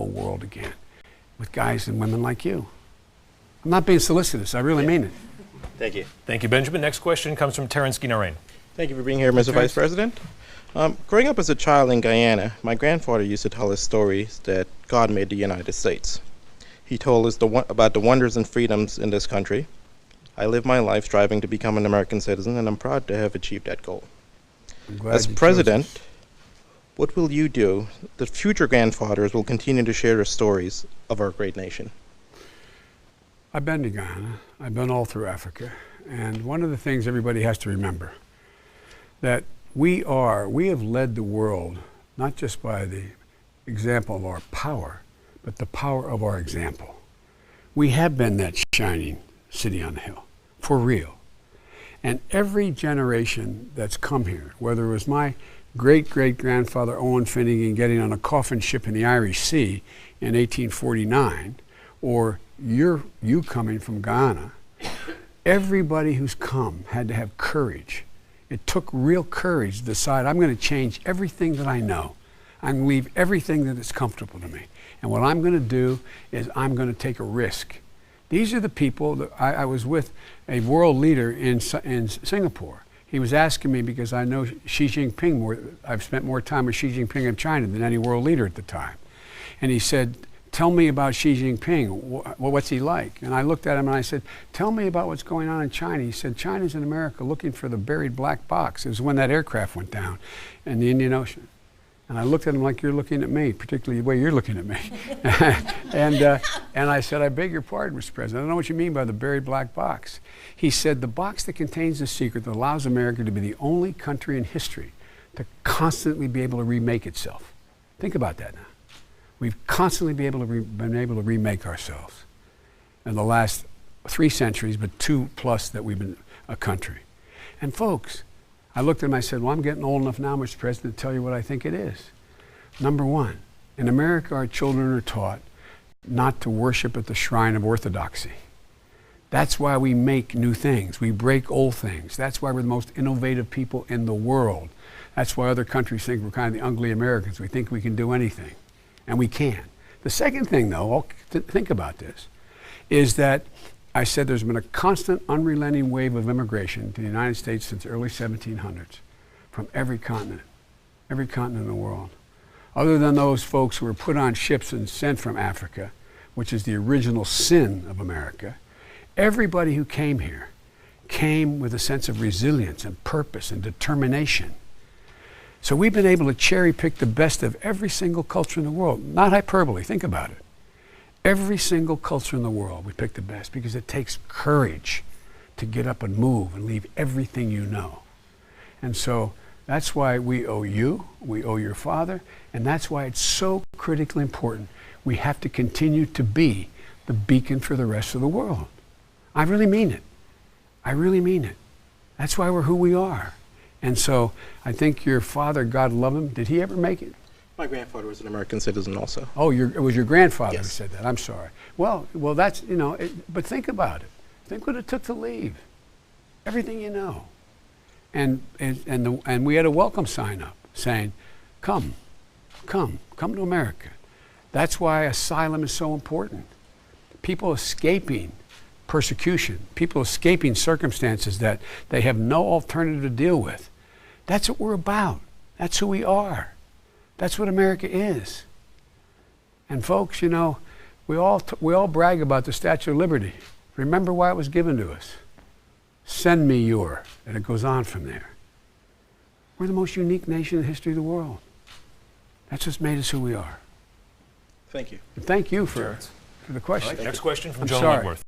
world again with guys and women like you. I'm not being solicitous. I really mean it. Thank you. Thank you, Benjamin. Next question comes from Terence Guinarain. Thank you for being here, Mr. Vice President. Growing up as a child in Guyana, my grandfather used to tell us stories that God made the United States. He told us about the wonders and freedoms in this country. I live my life striving to become an American citizen, and I'm proud to have achieved that goal. As president, what will you do that future grandfathers will continue to share the stories of our great nation? I've been to Guyana. I've been all through Africa. And one of the things everybody has to remember, that we have led the world, not just by the example of our power, but the power of our example. We have been that shining city on the hill, for real. And every generation that's come here, whether it was my great-great-grandfather Owen Finnegan getting on a coffin ship in the Irish Sea in 1849, or you coming from Guyana, everybody who's come had to have courage. It took real courage to decide, I'm going to change everything that I know. I'm going to leave everything that is comfortable to me. And what I'm going to do is I'm going to take a risk. These are the people that I was with a world leader in Singapore. He was asking me, because I know Xi Jinping I've spent more time with Xi Jinping of China than any world leader at the time. And he said, tell me about Xi Jinping. What's he like? And I looked at him and I said, tell me about what's going on in China. He said, China's in America looking for the buried black box. It was when that aircraft went down in the Indian Ocean. And I looked at him like you're looking at me, particularly the way you're looking at me. And I said, I beg your pardon, Mr. President. I don't know what you mean by the buried black box. He said, the box that contains the secret that allows America to be the only country in history to constantly be able to remake itself. Think about that now. We've constantly been able to remake ourselves in the last 3 centuries, but 2+ that we've been a country. And folks, I looked at him and I said, well, I'm getting old enough now, Mr. President, to tell you what I think it is. Number one, in America, our children are taught not to worship at the shrine of orthodoxy. That's why we make new things. We break old things. That's why we're the most innovative people in the world. That's why other countries think we're kind of the ugly Americans. We think we can do anything. And we can. The second thing, though, think about this, is that I said there's been a constant, unrelenting wave of immigration to the United States since the early 1700s from every continent in the world. Other than those folks who were put on ships and sent from Africa, which is the original sin of America, everybody who came here came with a sense of resilience and purpose and determination. So we've been able to cherry pick the best of every single culture in the world. Not hyperbole, think about it. Every single culture in the world, we pick the best because it takes courage to get up and move and leave everything you know. And so that's why we owe you, we owe your father, and that's why it's so critically important. We have to continue to be the beacon for the rest of the world. I really mean it. I really mean it. That's why we're who we are. And so I think your father, God love him, did he ever make it? My grandfather was an American citizen also. Oh, it was your grandfather Yes. who said that. I'm sorry. Well, that's, but think about it. Think what it took to leave. Everything you know. And we had a welcome sign up saying, come to America. That's why asylum is so important. People escaping persecution, people escaping circumstances that they have no alternative to deal with. That's what we're about. That's who we are. That's what America is. And folks, we all brag about the Statue of Liberty. Remember why it was given to us. Send me your, and it goes on from there. We're the most unique nation in the history of the world. That's what's made us who we are. Thank you. And thank you for the question. All right, next question from I'm Joan sorry. Wentworth.